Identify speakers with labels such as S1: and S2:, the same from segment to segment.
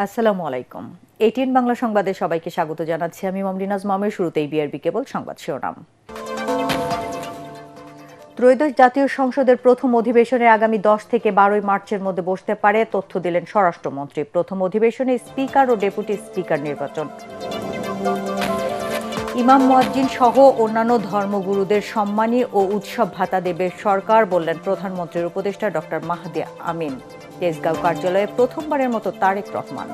S1: আসসালামু আলাইকুম। এটিএন বাংলা সংবাদে সবাইকে স্বাগত জানাচ্ছি আমি মমরিনাজ মামের। শুরুতেই বিআরবি কেবল সংবাদ শিরোনাম। ত্রয়োদশ জাতীয় সংসদের প্রথম অধিবেশনে আগামী 10 থেকে 12 মার্চের মধ্যে বসতে পারে তথ্য দিলেন স্বরাষ্ট্রমন্ত্রী। প্রথম অধিবেশনে স্পিকার ও ডেপুটি স্পিকার নির্বাচন। ইমাম মুয়াজ্জিন সহ অন্যান্য ধর্মগুরুদের সম্মানী ও উৎসব ভাতা দেবে সরকার, বললেন প্রধানমন্ত্রীর উপদেষ্টা ডক্টর মাহদি আমিন। তেজগাঁও কার্যালয়ে প্রথমবারের মতো তারেক রহমান।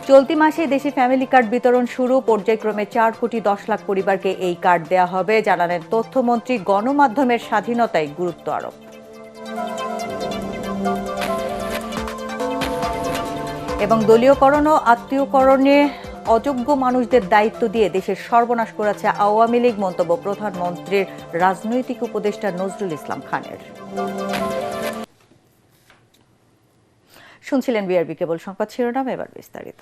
S1: চলতি মাসে দেশে ফ্যামিলি কার্ড বিতরণ শুরু। পর্যায়ক্রমে 4 কোটি 10 লাখ পরিবারকে এই কার্ড দেয়া হবে, জানালেন তথ্যমন্ত্রী। গণমাধ্যমের স্বাধীনতায় গুরুত্ব আরোপ। এবং দলীয়করণ ও আত্মীয়করণে অযোগ্য মানুষদের দায়িত্ব দিয়ে দেশের সর্বনাশ করেছে আওয়ামী লীগ, মন্তব্য প্রধানমন্ত্রীর রাজনৈতিক উপদেষ্টা নজরুল ইসলাম খানের। শুনছিলেন বিআরবি কেবল সংবাদ শিরোনাম, এবার বিস্তারিত।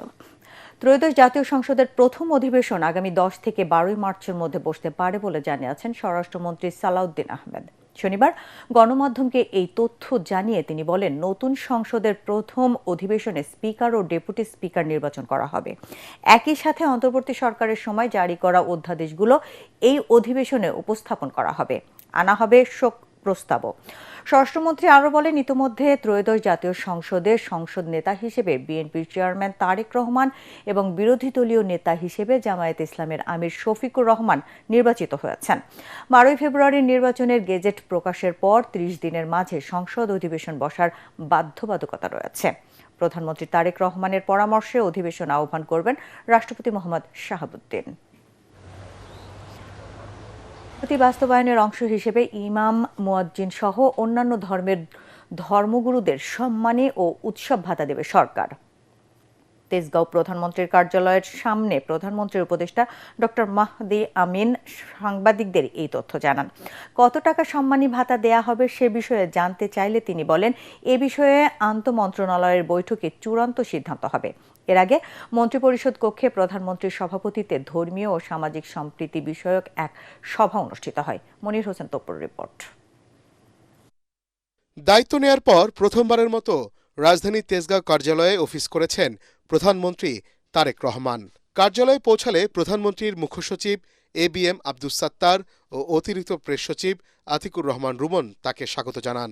S1: ত্রয়োদশ জাতীয় সংসদের প্রথম অধিবেশন আগামী 10 থেকে 12 মার্চের মধ্যে বসতে পারে বলে জানিয়েছেন স্বরাষ্ট্রমন্ত্রী সালাউদ্দিন আহমেদ। শনিবার গণমাধ্যমকে এই তথ্য জানিয়ে তিনি বলেন, নতুন সংসদের প্রথম অধিবেশনে স্পিকার ও ডেপুটি স্পিকার নির্বাচন করা হবে। একই সাথে অন্তর্বর্তী সরকারের সময় জারি করা অধ্যাদেশগুলো এই অধিবেশনে উপস্থাপন করা হবে, আনা হবে শোক প্রস্তাবও। স্বরাষ্ট্রমন্ত্রী আরও বলেন, ইতিমধ্যে ত্রয়োদশ জাতীয় সংসদের সংসদ নেতা হিসেবে বিএনপির চেয়ারম্যান তারেক রহমান এবং বিরোধী দলীয় নেতা হিসেবে জামায়াতে ইসলামের আমির শফিকুর রহমান নির্বাচিত হয়েছেন। 12 ফেব্রুয়ারির নির্বাচনের গেজেট প্রকাশের পর 30 দিনের মাঝে সংসদ অধিবেশন বসার বাধ্যবাধকতা রয়েছে। প্রধানমন্ত্রী তারেক রহমানের পরামর্শে অধিবেশন আহ্বান করবেন রাষ্ট্রপতি মোহাম্মদ শাহাবুদ্দিন। বাস্তবায়নের অংশ হিসেবে ইমাম মুয়াজ্জিন সহ অন্যান্য ধর্মগুরুদের সম্মানী ও উৎসব ভাতা দেবে সরকার। তেজগাঁও প্রধানমন্ত্রীর কার্যালয়ের সামনে প্রধানমন্ত্রীর উপদেষ্টা ডক্টর মাহদি আমিন সাংবাদিকদের এই তথ্য জানান। কত টাকা সম্মানী ভাতা দেয়া হবে সে বিষয়ে জানতে চাইলে তিনি বলেন, এ বিষয়ে আন্তঃমন্ত্রণালয়ের বৈঠকে চূড়ান্ত সিদ্ধান্ত হবে। এর আগে মন্ত্রিপরিষদ কক্ষে প্রধানমন্ত্রীর সভাপতিত্বে ধর্মীয় ও সামাজিক সম্প্রীতি বিষয়ক এক সভা অনুষ্ঠিত হয়। মনির হোসেন তপ্পুর রিপোর্ট।
S2: দায়িত্ব নেয়ার পর প্রথমবারের মতো রাজধানীর তেজগাঁও কার্যালয়ে অফিস করেছেন প্রধানমন্ত্রী তারেক রহমান। কার্যালয়ে পৌঁছালে প্রধানমন্ত্রীর মুখ্য সচিব ABM আব্দুস সাত্তার ও অতিরিক্ত প্রেস সচিব আতিকুর রহমান রুমন তাকে স্বাগত জানান।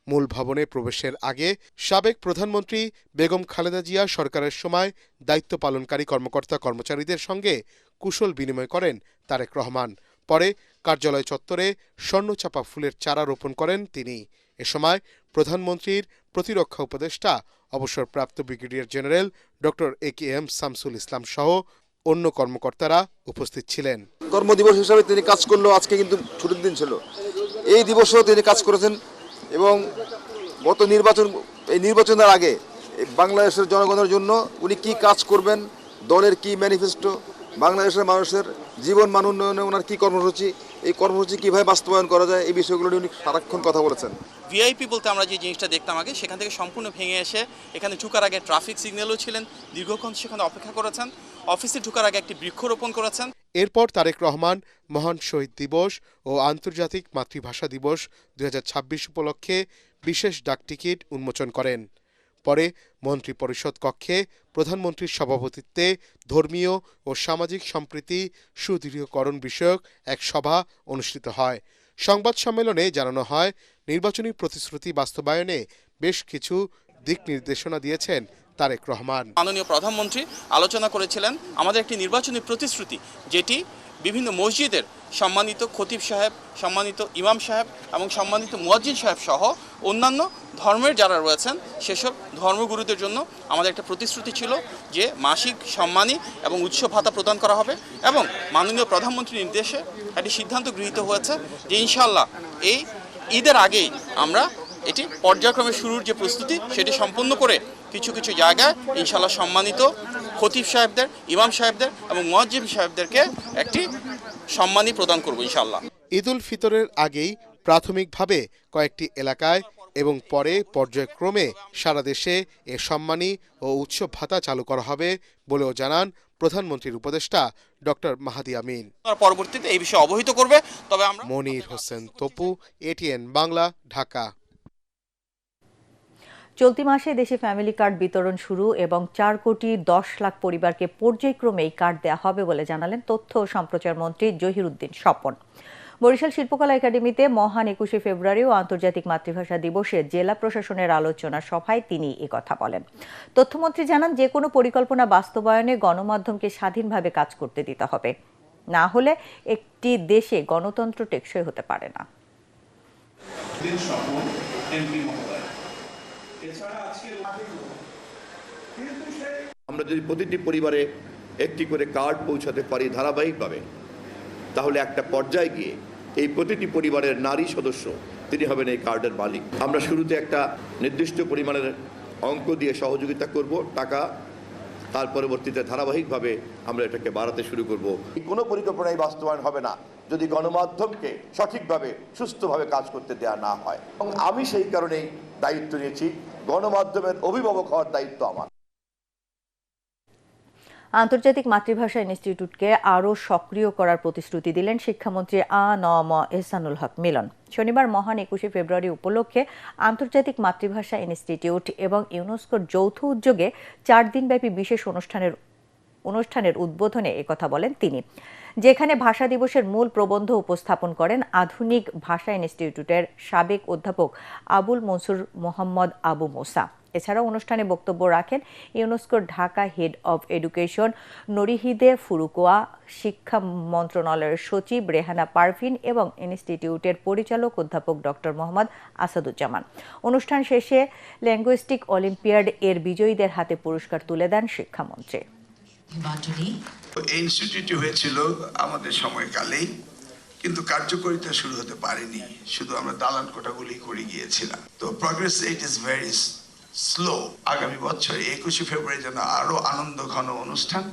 S2: মূল ভবনে প্রবেশের আগে সাবেক প্রধানমন্ত্রী বেগম খালেদা জিয়া সরকারের সময় দায়িত্ব পালনকারী কর্মকর্তা কর্মচারীদের সঙ্গে কুশল বিনিময় করেন তারেক রহমান। পরে কার্যালয় চত্বরে স্বর্ণচাপা ফুলের চারা রোপণ করেন তিনি। এ সময় প্রধানমন্ত্রীর প্রতিরক্ষা উপদেষ্টা অবসরপ্রাপ্ত brigadier general doctor AKM Shamsul Islam সহ অন্য কর্মকর্তারা উপস্থিত ছিলেন।
S3: কর্মদিবস হিসাবে তিনি কাজ করলো, আজকে কিন্তু ছুটির দিন ছিল। এই দিবসেও তিনি কাজ করেছেন এবং গত নির্বাচনের আগে বাংলাদেশের জনগণের জন্য উনি কি কাজ করবেন, দলের কি ম্যানিফেস্টো, বাংলাদেশের মানুষের জীবন মান উন্নয়নে ওনার কি কর্মসূচি, এই কর্মসূচি কীভাবে বাস্তবায়ন করা যায়, এই বিষয়গুলো নিয়ে উনি সারাক্ষণ কথা বলেছেন।
S4: ভিআইপি বলতে আমরা যে জিনিসটা দেখতাম আগে, সেখান থেকে সম্পূর্ণ ভেঙে এসে এখানে ঢুকার আগে ট্রাফিক সিগন্যালও ছিলেন, দীর্ঘক্ষণ সেখানে অপেক্ষা করেছেন, অফিসে ঢুকার আগে একটি বৃক্ষরোপণ করেছেন।
S2: এরপর তারেক রহমান মহান শহীদ দিবস ও আন্তর্জাতিক মাতৃভাষা দিবস 2026 উপলক্ষে বিশেষ ডাকটিকিট উন্মোচন করেন। পরে মন্ত্রিপরিষদ কক্ষে প্রধানমন্ত্রীর সভাপতিত্বে ধর্মীয় ও সামাজিক সম্প্রীতি সুদৃঢ়করণ বিষয়ক এক সভা অনুষ্ঠিত হয়। সংবাদ সম্মেলনে জানানো হয়, নির্বাচনী প্রতিশ্রুতি বাস্তবায়নে বেশ কিছু দিক নির্দেশনা দিয়েছেন তারেক রহমান।
S4: মাননীয় প্রধানমন্ত্রী আলোচনা করেছিলেন আমাদের একটি নির্বাচনী প্রতিশ্রুতি, যেটি বিভিন্ন মসজিদের সম্মানিত খতিব সাহেব, সম্মানিত ইমাম সাহেব এবং সম্মানিত মুয়াজ্জিন সাহেব সহ অন্যান্য ধর্মের যারা রয়েছেন সেসব ধর্মগুরুদের জন্য আমাদের একটা প্রতিশ্রুতি ছিল যে মাসিক সম্মানী এবং উৎসব ভাতা প্রদান করা হবে। এবং মাননীয় প্রধানমন্ত্রীর নির্দেশে একটি সিদ্ধান্ত গৃহীত হয়েছে যে ইনশাআল্লাহ এই ঈদের আগেই আমরা এটি পর্যায়ক্রমে শুরুর যে প্রস্তুতি সেটি সম্পন্ন করে কিছু কিছু জায়গায় ইনশাআল্লাহ সম্মানিত খতিব সাহেবদের, ইমাম সাহেবদের এবং মুয়াজ্জিন সাহেবদেরকে একটি সম্মানী প্রদান করব ইনশাআল্লাহ।
S2: ঈদ উল ফিতরের আগেই প্রাথমিকভাবে কয়েকটি এলাকায় এবং পরে পর্যায়ক্রমে সারা দেশে এ সম্মানী ও উৎসব ভাতা চালু করা হবে বলেও জানান প্রধানমন্ত্রীর উপদেষ্টা ডক্টর মাহদি আমিন।
S4: পরবর্তীতে এই বিষয়ে অবহিত করবে। তবে আমরা
S2: মনির হোসেন তপু, ATN বাংলা, ঢাকা।
S1: চলতি মাসে দেশে ফ্যামিলি কার্ড বিতরণ শুরু এবং 4,10,00,000 পরিবারকে পর্যায়ক্রমে এই কার্ড দেওয়া হবে বলে জানালেন তথ্য ও সম্প্রচার মন্ত্রী জহিরুদ্দিন স্বপন। বরিশাল শিল্পকলা একাডেমিতে মহান 21শে ফেব্রুয়ারি ও আন্তর্জাতিক মাতৃভাষা দিবসে জেলা প্রশাসনের আলোচনা সভায় তিনি কথা বলেন। তথ্যমন্ত্রী জানান, যে কোনো পরিকল্পনা বাস্তবায়নে গণমাধ্যমকে স্বাধীনভাবে কাজ করতে দিতে হবে, না হলে একটি দেশে গণতন্ত্র টেকসই হতে পারে না।
S5: আমরা যদি প্রতিটি পরিবারে একটি করে কার্ড পৌঁছাতে পারি ধারাবাহিকভাবে, তাহলে একটা পর্যায়ে গিয়ে এই প্রতিটি পরিবারের নারী সদস্য তিনি হবেন এই কার্ডের মালিক। আমরা শুরুতে একটা নির্দিষ্ট পরিমাণের অঙ্ক দিয়ে সহযোগিতা করব, টাকা, তার পরবর্তীতে ধারাবাহিকভাবে আমরা এটাকে বাড়াতে শুরু করব। কোনো পরিকল্পনাই বাস্তবায়ন হবে না যদি গণমাধ্যমকে সঠিকভাবে সুস্থভাবে কাজ করতে দেওয়া না হয়। এবং আমি সেই কারণেই দায়িত্ব নিয়েছি, গণমাধ্যমের অভিভাবক হওয়ার দায়িত্ব আমার।
S1: আন্তর্জাতিক মাতৃভাষা ইনস্টিটিউটকে আরও সক্রিয় করার প্রতিশ্রুতি দিলেন শিক্ষামন্ত্রী আ.ন.ম এহসানুল হক মিলন। শনিবার মহান 21শে ফেব্রুয়ারি উপলক্ষে আন্তর্জাতিক মাতৃভাষা ইনস্টিটিউট এবং ইউনেস্কোর যৌথ উদ্যোগে 4 দিনব্যাপী বিশেষ অনুষ্ঠানের উদ্বোধনে একথা বলেন তিনি, যেখানে ভাষা দিবসের মূল প্রবন্ধ উপস্থাপন করেন আধুনিক ভাষা ইনস্টিটিউটের সাবেক অধ্যাপক আবুল মনসুর মোহাম্মদ আবু মোসা। এছাড়াও অনুষ্ঠানে বক্তব্য রাখেন ইউনেস্কোর ঢাকা হেড অব এডুকেশন নরিহিদে ফুরুকোয়া, শিক্ষা মন্ত্রণালয়ের সচিব রেহানা পারভিন এবং ইনস্টিটিউটের পরিচালক অধ্যাপক ডক্টর মোহাম্মদ আসাদুজ্জামান। অনুষ্ঠান শেষে ল্যাঙ্গুইস্টিক অলিম্পিয়াড এর বিজয়ীদের হাতে পুরস্কার তুলে দেন শিক্ষামন্ত্রী।
S6: ইনস্টিটিউট হয়েছিল আমাদের সময়কালেই, কিন্তু কার্যকারিতা শুরু হতে পারেনি, শুধু আমরা দালান কোঠাগুলি করে গিয়েছিলাম। তো progress rate is very slow. আগামী বছর 21শে ফেব্রুয়ারি যেন আরো আনন্দ ঘন অনুষ্ঠান,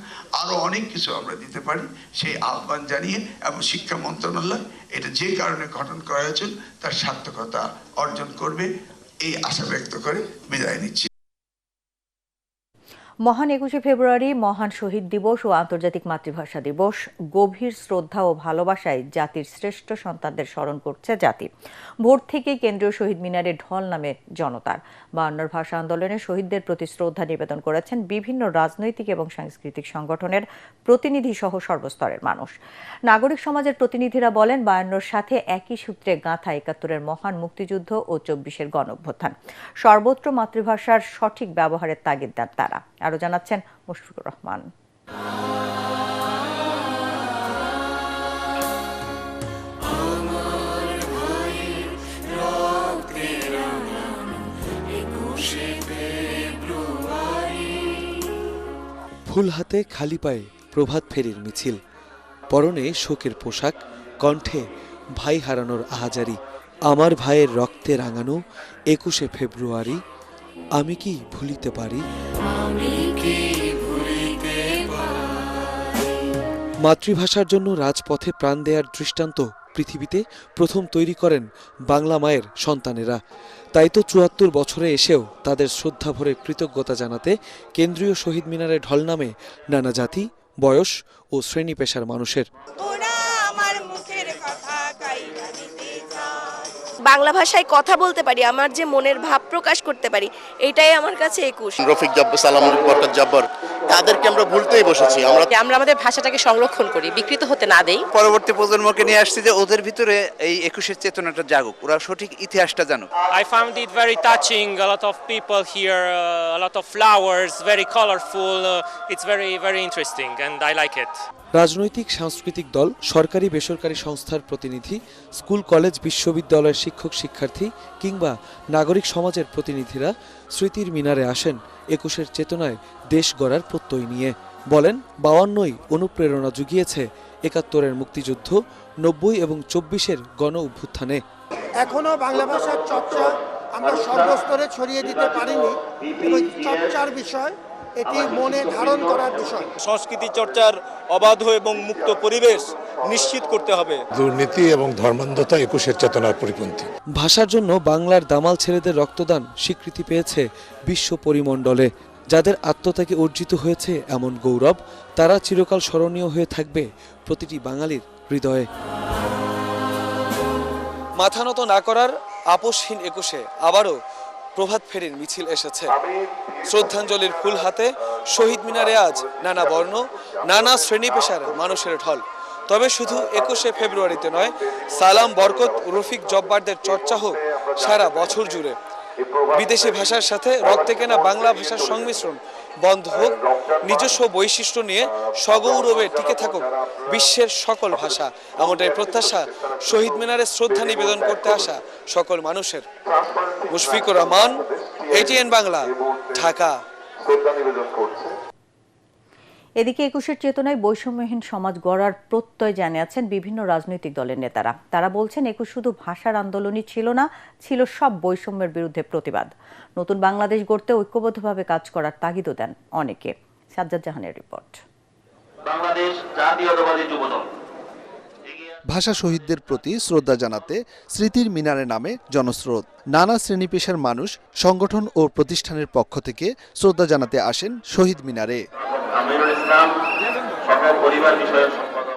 S6: আরো অনেক কিছু আমরা দিতে পারি সেই আহ্বান জানিয়ে, এবং শিক্ষা মন্ত্রণালয় এটা যে কারণে গঠন করা হয়েছিল তার সার্থকতা অর্জন করবে এই আশা ব্যক্ত করে বিদায় নিচ্ছি।
S1: মহান 21শে ফেব্রুয়ারি মহান শহীদ দিবস ও আন্তর্জাতিক মাতৃভাষা দিবস। গভীর শ্রদ্ধা ও ভালোবাসায় জাতির শ্রেষ্ঠ সন্তানদের স্মরণ করছে জাতি। ভোর থেকে কেন্দ্রীয় শহীদ মিনারে ঢল নামে জনতার। 52 ভাষা আন্দোলনে শহীদদের প্রতি শ্রদ্ধা নিবেদন করেছেন বিভিন্ন রাজনৈতিক এবং সাংস্কৃতিক সংগঠনের প্রতিনিধি সহ সর্বস্তরের মানুষ। নাগরিক সমাজের প্রতিনিধিরা বলেন, 52-র সাথে একই সূত্রে গাঁথা 71-এর মহান মুক্তিযুদ্ধ ও 24-এর গণঅভ্যুত্থান। সর্বত্র মাতৃভাষার সঠিক ব্যবহারের তাগিদ দেন তারা। আরো জানাচ্ছেন মুশফিকুর রহমান।
S7: ফুল হাতে খালি পায়ে প্রভাত ফেরির মিছিল, পরনে শোকের পোশাক, কণ্ঠে ভাই হারানোর আহাজারি। আমার ভাইয়ের রক্তে রাঙানো 21শে ফেব্রুয়ারি, আমি কি ভুলিতে পারি? মাতৃভাষার জন্য রাজপথে প্রাণ দেয়ার দৃষ্টান্ত পৃথিবীতে প্রথম তৈরি করেন বাংলা মায়ের সন্তানেরা। তাই তো 74 বছরে এসেও তাদের শ্রদ্ধা ভরে কৃতজ্ঞতা জানাতে কেন্দ্রীয় শহীদ মিনারে ঢল নামে নানা জাতি, বয়স ও শ্রেণী পেশার মানুষের।
S8: বাংলা ভাষায় কথা বলতে পারি, আমার যে মনের ভাব প্রকাশ করতে পারি, এটাই আমার কাছে 21।
S9: রফিক জব্বার, সালাম বরকত জব্বার, তাদেরকে আমরা ভুলতেই বসেছি।
S8: আমরা আমাদের ভাষাটাকে সংরক্ষণ করি, বিকৃত হতে না দেই।
S10: পরবর্তী প্রজন্মকে নিয়ে আসছি যে ওদের ভিতরে এই 21-এর চেতনাটা জাগুক, ওরা সঠিক ইতিহাসটা জানুক।
S11: I found it very touching, a lot of people here, a lot of flowers, very colorful. It's very, very interesting and I like it.
S7: রাজনৈতিক সাংস্কৃতিক দল, সরকারি বেসরকারি সংস্থার প্রতিনিধি, স্কুল কলেজ বিশ্ববিদ্যালয়ের শিক্ষক শিক্ষার্থী কিংবা নাগরিক সমাজের প্রতিনিধিরা স্মৃতির মিনারে আসেন 21-এর চেতনায় দেশ গড়ার প্রত্যয় নিয়ে। বলেন, 52-ই অনুপ্রেরণা জুগিয়েছে 71-এর মুক্তিযুদ্ধ, 90 এবং 24-এর গণ অভ্যুত্থানে।
S12: এখনো বাংলা ভাষার চর্চা আমরা সর্বস্তরে ছড়িয়ে দিতে পারিনি এবং চর্চার বিষয়, এটি মনে ধারণ করার বিষয়।
S13: সংস্কৃতি চর্চার অবাধ এবং মুক্ত পরিবেশ নিশ্চিত করতে হবে।
S14: দুর্নীতি এবং ধর্মান্ধতা 21-এর চেতনার পরিপন্থী।
S7: ভাষার জন্য বাংলার দামাল ছেলেদের রক্তদান স্বীকৃতি পেয়েছে বিশ্ব পরিমণ্ডলে। যাদের আত্মত্যাগে অর্জিত হয়েছে এমন গৌরব, তারা চিরকাল স্মরণীয় হয়ে থাকবে প্রতিটি বাঙালির হৃদয়ে। মাথা নত না করার আপোষহীন 21-এ আবারও প্রভাত ফেরির মিছিল এসেছে। শ্রদ্ধাঞ্জলির ফুল হাতে শহীদ মিনারে আজ নানা বর্ণ, নানা শ্রেণী পেশার মানুষের ঢল। তবে শুধু 21শে ফেব্রুয়ারিতে নয়, সালাম, বরকত, রফিক, জব্বারদের চর্চা হোক সারা বছর জুড়ে। বিদেশি ভাষার সাথে রক্তে কেনা বাংলা ভাষার সংমিশ্রণ বন্ধ হোক, নিজস্ব বৈশিষ্ট্য নিয়ে সগৌরবে টিকে থাকুক বিশ্বের সকল ভাষা, এমনটাই প্রত্যাশা শহীদ মিনারে শ্রদ্ধা নিবেদন করতে আসা সকল মানুষের। মুশফিকুর রহমান, ATN বাংলা, ঢাকা।
S1: এদিকে 21-এর চেতনায় বৈষম্যহীন সমাজ গড়ার প্রত্যয় জানিয়েছেন বিভিন্ন রাজনৈতিক দলের নেতারা। তারা বলছেন 21 শুধু ভাষার আন্দোলনই ছিল না, ছিল সব বৈষম্যের বিরুদ্ধে প্রতিবাদ। নতুন বাংলাদেশ গড়তে ঐক্যবদ্ধভাবে কাজ করার তাগিদও দেন অনেকে। সাজ্জাদ জাহানের রিপোর্ট।
S15: বাংলাদেশ জাতীয়তাবাদী যুবদল
S16: ভাষা শহীদদের প্রতি শ্রদ্ধা জানাতে স্মৃতির মিনারে নামে জনস্রোত। নানা শ্রেণী পেশার মানুষ, সংগঠন ও প্রতিষ্ঠানের পক্ষ থেকে শ্রদ্ধা জানাতে আসেন শহীদ মিনারে।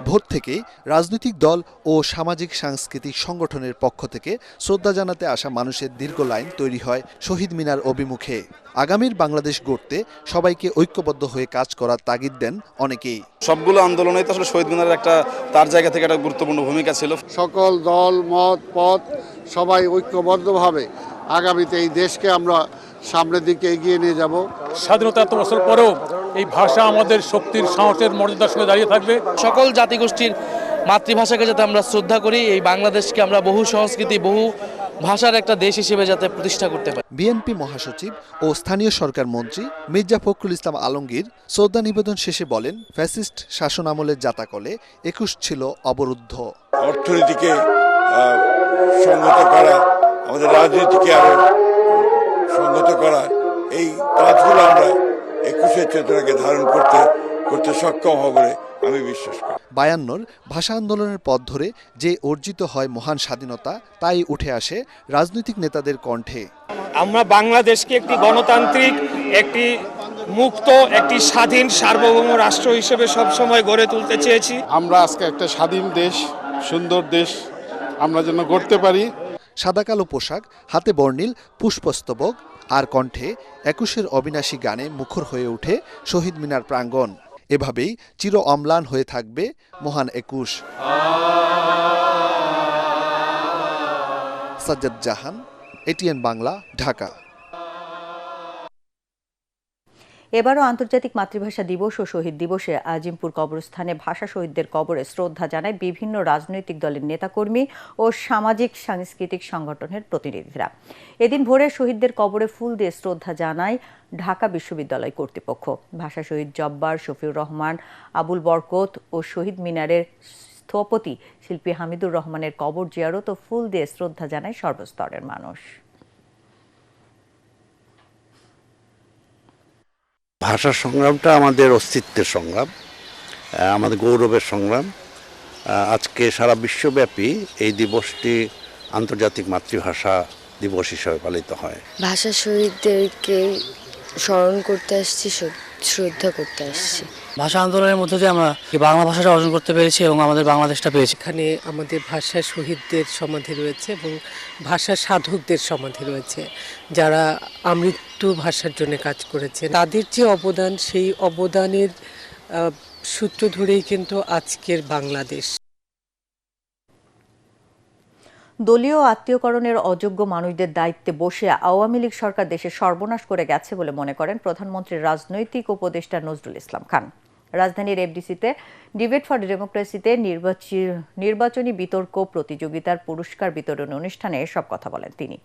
S16: ভোর থেকেই রাজনৈতিক দল ও সামাজিক সাংস্কৃতিক সংগঠনের পক্ষ থেকে শ্রদ্ধা জানাতে আসা মানুষের দীর্ঘ লাইন তৈরি হয় শহীদ মিনার অভিমুখে। আগামীর বাংলাদেশ গড়তে সবাইকে ঐক্যবদ্ধ হয়ে কাজ করার তাগিদ দেন অনেকেই।
S17: সবগুলো আন্দোলনে তো আসলে শহীদ মিনারের একটা তার জায়গা থেকে একটা গুরুত্বপূর্ণ ভূমিকা ছিল।
S18: সকল দল, মত, পথ সবাই ঐক্যবদ্ধভাবে আগামীতে এই দেশকে আমরা সামনের দিকে এগিয়ে নিয়ে যাব।
S19: স্বাধীনতা এত বছর পরেও এই ভাষা আমাদের শক্তির, সাহসের, মর্যাদার সঙ্গে দাঁড়িয়ে থাকবে।
S20: সকল জাতিগোষ্ঠীর মাতৃভাষাকে যাতে আমরা শ্রদ্ধা করি, এই বাংলাদেশকে আমরা বহু সংস্কৃতি, বহু ভাষার একটা দেশ হিসেবে যাতে প্রতিষ্ঠা করতে পারি।
S16: বিএনপি মহাসচিব ও স্থানীয় সরকার মন্ত্রী মির্জা ফখরুল ইসলাম আলমগীর শ্রদ্ধা নিবেদন শেষে বলেন, ফ্যাসিস্ট শাসন আমলের জাতাকলে 21 ছিল অবরুদ্ধ।
S14: অর্থনীতিকে সংগত করা, আমাদের রাজনীতিকে আরো সংগত করা, এই কাজগুলো আমরা 21-এর চেতনাকে ধারণ করতে সক্ষম হব বলে আমি বিশ্বাস করি।
S16: 52 ভাষা আন্দোলনের পথ ধরে যে অর্জিত হয় মহান স্বাধীনতা, তাই উঠে আসে রাজনৈতিক নেতাদের কণ্ঠে।
S19: আমরা বাংলাদেশকে একটি গণতান্ত্রিক, একটি মুক্ত, একটি স্বাধীন সার্বভৌম রাষ্ট্র হিসেবে সবসময় গড়ে তুলতে চেয়েছি।
S18: আমরা আজকে একটা স্বাধীন দেশ, সুন্দর দেশ আমরা যেন গড়তে পারি।
S16: সাদা কালো পোশাক, হাতে বর্ণিল পুষ্পস্তবক আর কণ্ঠে 21-এর অবিনাশী গানে মুখর হয়ে ওঠে শহীদ মিনার প্রাঙ্গণ। এভাবেই চির অম্লান হয়ে থাকবে মহান 21। সাজ্জাদ জাহান, ATN বাংলা, ঢাকা।
S1: এবারও আন্তর্জাতিক মাতৃভাষা দিবস ও শহীদ দিবসে আজিমপুর কবরস্থানে ভাষা শহীদদের কবরে শ্রদ্ধা জানায় বিভিন্ন রাজনৈতিক দলের নেতাকর্মী ও সামাজিক সাংস্কৃতিক সংগঠনের প্রতিনিধিরা। এদিন ভোরে শহীদদের কবরে ফুল দিয়ে শ্রদ্ধা জানায় ঢাকা বিশ্ববিদ্যালয় কর্তৃপক্ষ। ভাষা শহীদ জব্বার, শফিউর রহমান, আবুল বরকত ও শহীদ মিনারের স্থপতি শিল্পী হামিদুর রহমানের কবর জিয়ারত ও ফুল দিয়ে শ্রদ্ধা জানায় সর্বস্তরের মানুষ।
S21: ভাষা সংগ্রামটা আমাদের অস্তিত্বের সংগ্রাম, আমাদের গৌরবের সংগ্রাম। আজকে সারা বিশ্বব্যাপী এই দিবসটি আন্তর্জাতিক মাতৃভাষা দিবস হিসেবে পালিত হয়।
S22: ভাষা শহীদদেরকে স্মরণ করতে আসছি, শ্রদ্ধা করতে আসছি।
S23: ভাষা আন্দোলনের মধ্যে দিয়ে আমরা বাংলা ভাষাটা অর্জন করতে পেরেছি এবং আমাদের বাংলাদেশটা পেয়েছি।
S24: এখানে আমাদের ভাষা শহীদদের সমাধি রয়েছে এবং ভাষা সাধকদের সমাধি রয়েছে, যারা আমৃত্যু ভাষার জন্য কাজ করেছে। তাদের যে অবদান, সেই অবদানের সূত্র ধরেই কিন্তু আজকের বাংলাদেশ।
S1: দলীয় আত্মীয়করণের অযোগ্য মানুষদের দায়িত্বে বসে আওয়ামী লীগ সরকার দেশের সর্বনাশ করে গেছে বলে মনে করেন প্রধানমন্ত্রীর রাজনৈতিক উপদেষ্টা নজরুল ইসলাম খান। রাজধানীর FDC-তে ডিবেট ফর ডেমোক্রেসিতে নির্বাচনী বিতর্ক প্রতিযোগিতার পুরস্কার বিতরণ অনুষ্ঠানে এসব কথা বলেন তিনি।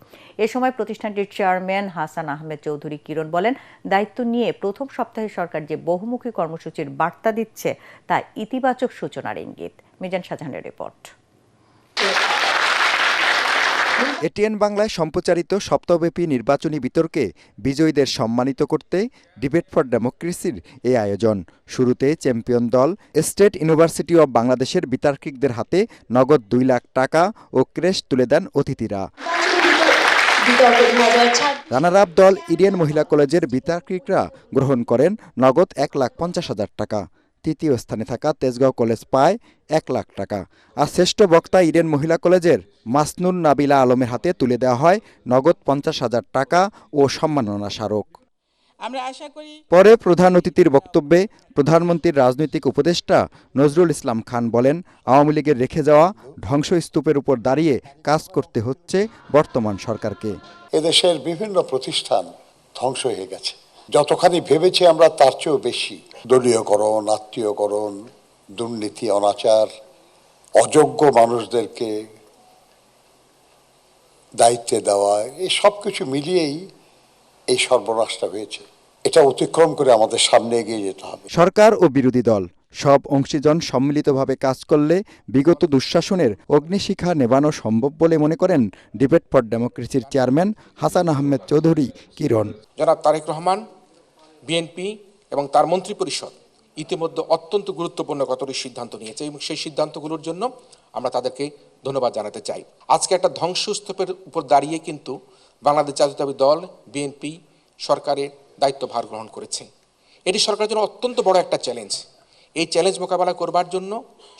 S1: এ সময় প্রতিষ্ঠানটির চেয়ারম্যান হাসান আহমেদ চৌধুরী কিরণ বলেন, দায়িত্ব নিয়ে প্রথম সপ্তাহে সরকার যে বহুমুখী কর্মসূচির বার্তা দিচ্ছে তা ইতিবাচক সূচনার ইঙ্গিত। মিজান শাহজাহানের রিপোর্ট।
S25: ATN বাংলায় সম্প্রচারিত সপ্তাহব্যাপী নির্বাচনী বিতর্কে বিজয়ীদের সম্মানিত করতে ডিবেট ফর ডেমোক্রেসির এই আয়োজন। শুরুতে চ্যাম্পিয়ন দল স্টেট ইউনিভার্সিটি অব বাংলাদেশের বিতার্কিকদের হাতে নগদ 2 লাখ টাকা ও ক্রেস্ট তুলে দেন অতিথিরা। রানার আপ দল ইডেন মহিলা কলেজের বিতার্কিকরা গ্রহণ করেন নগদ 1,50,000 টাকা। তৃতীয় স্থানে থাকা তেজগাঁও কলেজ পায় 1 লাখ টাকা। আর শ্রেষ্ঠ বক্তা ইডেন মহিলা কলেজের মাসনুন নাবিলা আলমের হাতে তুলে দেওয়া হয় নগদ 50,000 টাকা ও সম্মাননা স্মারক।
S2: আমরা আশা করি
S25: পরে প্রধান অতিথির বক্তব্যে প্রধানমন্ত্রীর রাজনৈতিক উপদেষ্টা নজরুল ইসলাম খান বলেন, আওয়ামী লীগের রেখে যাওয়া ধ্বংসস্তূপের উপর দাঁড়িয়ে কাজ করতে হচ্ছে বর্তমান সরকারকে।
S3: এদেশের বিভিন্ন প্রতিষ্ঠান ধ্বংস হয়ে গেছে, যতখানি ভেবেছি আমরা তার চেয়েও বেশি। দলীয়করণ, আত্মীয়করণ, দুর্নীতি, অনাচার, অযোগ্য মানুষদেরকে দায়িত্বে দেওয়া, এই সব কিছু মিলিয়েই এই সর্বনাশটা হয়েছে। এটা অতিক্রম করে আমাদের সামনে এগিয়ে যেতে হবে।
S25: সরকার ও বিরোধী দল সব অংশীজন সম্মিলিতভাবে কাজ করলে বিগত দুঃশাসনের অগ্নিশিখা নেভানো সম্ভব বলে মনে করেন ডিবেট ফর ডেমোক্রেসির চেয়ারম্যান হাসান আহমেদ চৌধুরী কিরণ।
S4: জনাব তারেক রহমান, বিএনপি এবং তার মন্ত্রিপরিষদ ইতিমধ্যে অত্যন্ত গুরুত্বপূর্ণ কতগুলি সিদ্ধান্ত নিয়েছে এবং সেই সিদ্ধান্তগুলোর জন্য আমরা তাদেরকে ধন্যবাদ জানাতে চাই। আজকে একটা ধ্বংসস্তূপের উপর দাঁড়িয়ে কিন্তু বাংলাদেশ জাতীয়তাবাদী দল, বিএনপি সরকারের দায়িত্বভার গ্রহণ করেছে। এটি সরকারের জন্য অত্যন্ত বড় একটা চ্যালেঞ্জ। এই চ্যালেঞ্জ মোকাবেলা করবার জন্য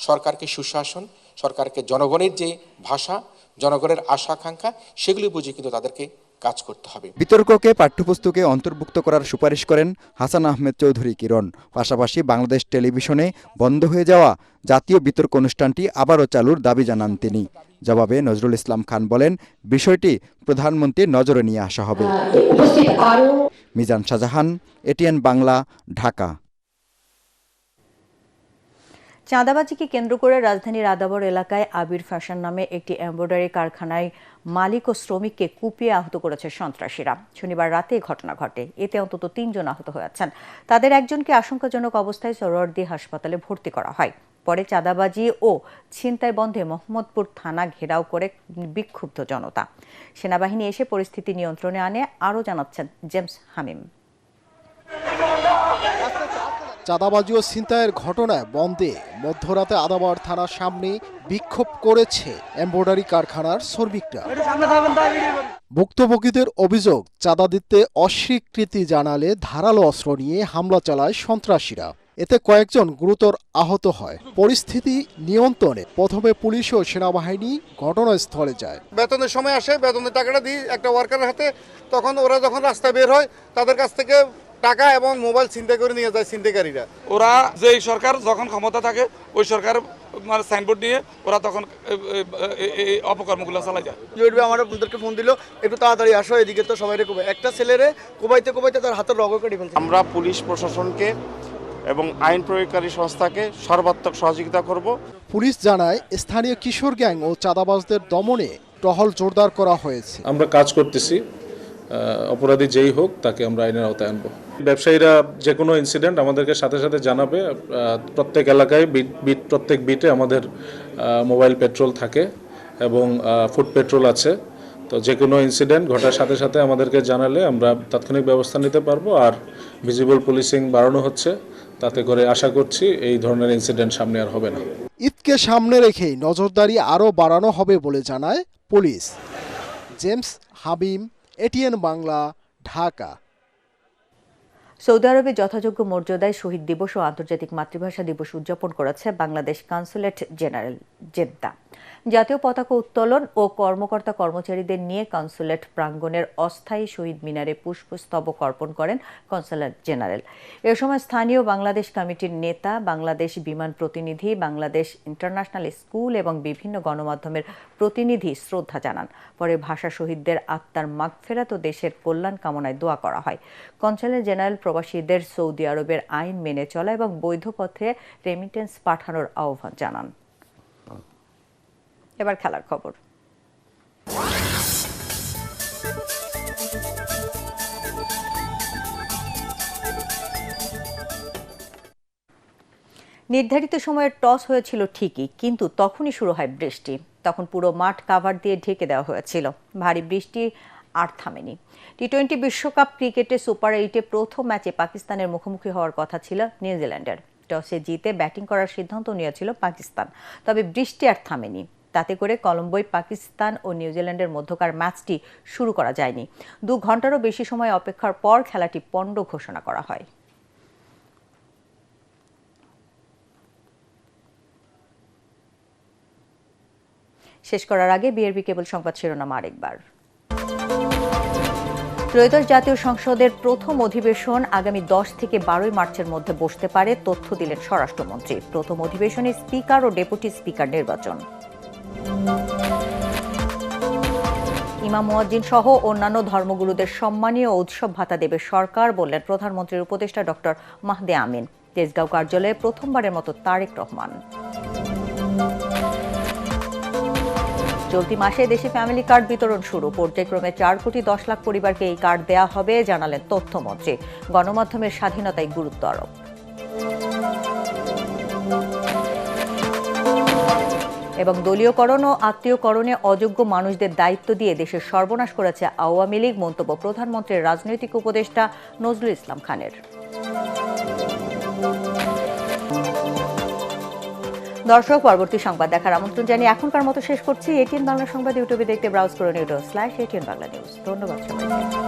S4: সরকারকে সুশাসন, সরকারকে জনগণের যে ভাষা, জনগণের আশা আকাঙ্ক্ষা, সেগুলি বুঝে কিন্তু তাদেরকে কাজ করতে হবে।
S25: বিতর্ককে পাঠ্যপুস্তকে অন্তর্ভুক্ত করার সুপারিশ করেন হাসান আহমেদ চৌধুরী কিরণ। পাশাপাশি বাংলাদেশ টেলিভিশনে বন্ধ হয়ে যাওয়া জাতীয় বিতর্ক অনুষ্ঠানটি আবারও চালুর দাবি জানান তিনি। জবাবে নজরুল ইসলাম খান বলেন, বিষয়টি প্রধানমন্ত্রীর নজরে নিয়ে আসা হবে। মিজান শাহজাহান, এটিএন বাংলা, ঢাকা।
S1: চাঁদাবাজিকে কেন্দ্র করে রাজধানীর আদাবর এলাকায় আবির ফ্যাশন নামে একটি এমব্রয়ডারি কারখানায় মালিক ও শ্রমিককে কুপিয়ে আহত করেছে সন্ত্রাসীরা। শনিবার রাতে ঘটনা ঘটে। এতে অন্তত 3 জন আহত হয়েছেন। তাদের একজনকে আশঙ্কাজনক অবস্থায় সোহরাওয়ার্দী হাসপাতালে ভর্তি করা হয়। পরে চাঁদাবাজি ও ছিনতাই বন্ধে মোহাম্মদপুর থানা ঘেরাও করে বিক্ষুব্ধ জনতা। সেনাবাহিনী এসে পরিস্থিতি নিয়ন্ত্রণে আনে, আরও জানাচ্ছেন জেমস হামিম।
S5: চাঁদাবাজি ও ছিনতাইয়ের ঘটনায় বন্ধে মধ্যরাতে আদাবর থানার সামনে বিক্ষোভ করেছে এমব্রয়ডারি কারখানার শ্রমিকরা। ভুক্তভোগীদের অভিযোগ, চাঁদা দিতে অস্বীকৃতি জানালে ধারালো অস্ত্র নিয়ে হামলা চালায় সন্ত্রাসীরা। এতে কয়েকজন গুরুতর আহত হয়। পরিস্থিতি নিয়ন্ত্রণে প্রথমে পুলিশ ও সেনাবাহিনী ঘটনাস্থলে যায়।
S12: বেতনের সময় আসে, বেতনের টাকাটা দিই একটা ওয়ার্কারের হাতে, তখন ওরা যখন রাস্তায় বের হয় তাদের কাছ থেকে টাকা এবং মোবাইল ছিনতাই করে নিয়ে যায় ছিনতাইকারীরা।
S6: ওরা যে সরকার যখন ক্ষমতা থাকে ওই সরকার মানে সাইনবোর্ড নিয়ে ওরা তখন এই অপকর্মগুলো চালা যায়।
S26: আমাদেরকে ফোন দিল, একটু তাড়াতাড়ি আসো, এদিকে তো সবাই একটা ছেলেরে কোবাইতে কোবাইতে তার হাতের রগ কেটে ফেলছে।
S27: আমরা পুলিশ প্রশাসনকে এবং আইন প্রয়োগকারী সংস্থাকে সর্বাত্মক সহযোগিতা করব।
S5: পুলিশ জানায়, স্থানীয় কিশোর গ্যাং ও চাঁদাবাজদের দমনে টহল জোরদার করা হয়েছে।
S28: আমরা কাজ করতেছি, অপরাধী যেই হোক তাকে আমরা আইনের আওতায় আনবো। ব্যবসায়ীরা যে কোনো ইনসিডেন্ট আমাদেরকে সাথে সাথে জানাবে। প্রত্যেক এলাকায় প্রত্যেক বিটে আমাদের মোবাইল পেট্রোল থাকে এবং ফুড পেট্রোল আছে। তো যে কোনো ইনসিডেন্ট ঘটার সাথে সাথে আমাদেরকে জানালে আমরা তাৎক্ষণিক ব্যবস্থা নিতে পারবো। আর ভিজিবল পুলিশিং বাড়ানো হচ্ছে, তাতে করে আশা করছি এই ধরনের ইনসিডেন্ট সামনে আর হবে না।
S5: ঈদকে সামনে রেখেই নজরদারি আরও বাড়ানো হবে বলে জানায় পুলিশ। জেমস হাবিম, এটিএন বাংলা, ঢাকা।
S1: সৌদি আরবে যথাযোগ্য মর্যাদায় শহীদ দিবস ও আন্তর্জাতিক মাতৃভাষা দিবস উদযাপন করেছে বাংলাদেশ কনসুলেট জেনারেল জেদ্দা। জাতীয় পতাকা উত্তোলন ও কর্মকর্তা কর্মচারীদের নিয়ে কনসুলেট প্রাঙ্গণের অস্থায়ী শহীদ মিনারে পুষ্পস্তবক অর্পণ করেন কনসুলেট জেনারেল। এ সময় স্থানীয় বাংলাদেশ কমিটির নেতা, বাংলাদেশ বিমান প্রতিনিধি, বাংলাদেশ ইন্টারন্যাশনাল স্কুল এবং বিভিন্ন গণমাধ্যমের প্রতিনিধি শ্রদ্ধা জানান। পরে ভাষা শহীদদের আত্মার মাগফিরাত ও দেশের কল্যাণ কামনায় দোয়া করা হয়। কনসুলেট জেনারেল প্রবাসীদের সৌদি আরবের আইন মেনে চলা এবং বৈধ পথে রেমিটেন্স পাঠানোর আহ্বান জানান। এবার খেলার খবর। নির্ধারিত সময়ে টস হয়েছিল ঠিকই, কিন্তু তখনই শুরু হয় বৃষ্টি। তখন পুরো মাঠ কাভার দিয়ে ঢেকে দেওয়া হয়েছিল। ভারী বৃষ্টি আর থামেনি। টি-20 বিশ্বকাপ ক্রিকেটে সুপার 8-এ প্রথম ম্যাচে পাকিস্তানের মুখোমুখি হওয়ার কথা ছিল নিউজিল্যান্ডের। টসে জিতে ব্যাটিং করার সিদ্ধান্ত নিয়েছিল পাকিস্তান, তবে বৃষ্টি আর থামেনি। তাতে করে কলম্বোয় পাকিস্তান ও নিউজিল্যান্ডের মধ্যকার ম্যাচটি শুরু করা যায়নি। 2 ঘন্টারও বেশি সময় অপেক্ষার পর খেলাটি পণ্ড ঘোষণা করা হয়। শেষ করার আগে বিআরবি কেবল সংবাদ শিরোনাম আরেকবার। ত্রয়োদশ জাতীয় সংসদের প্রথম অধিবেশন আগামী 10 থেকে 12 মার্চের মধ্যে বসতে পারে, তথ্য দিলেন স্বরাষ্ট্রমন্ত্রী। প্রথম অধিবেশনে স্পিকার ও ডেপুটি স্পিকার নির্বাচন। ইমাম মুয়াজ্জিন সহ অন্যান্য ধর্মগুরুদের সম্মানীয় উৎসব ভাতা দেবে সরকার, বললেন প্রধানমন্ত্রীর উপদেষ্টা ডক্টর মাহদে আমিন। তেজগাঁও কার্যালয়ে প্রথমবারের মতো তারেক রহমান। চলতি মাসে দেশে ফ্যামিলি কার্ড বিতরণ শুরু, পর্যায়ক্রমে 4,10,00,000 পরিবারকে এই কার্ড দেয়া হবে, জানালেন তথ্যমন্ত্রী। গণমাধ্যমের স্বাধীনতায় গুরুত্ব আরোপ। এবং দলীয়করণ ও আত্মীয়করণে অযোগ্য মানুষদের দায়িত্ব দিয়ে দেশের সর্বনাশ করেছে আওয়ামী লীগ, মন্তব্য প্রধানমন্ত্রীর রাজনৈতিক উপদেষ্টা নজরুল ইসলাম খানের। দর্শক, পরবর্তী সংবাদ দেখার আমন্ত্রণ জানিয়ে এখনকার মতো শেষ করছি। এটিএন বাংলা সংবাদ ইউটিউবে দেখতে ব্রাউজ করুন YouTube/ATN Bangla News। ধন্যবাদ সবাইকে।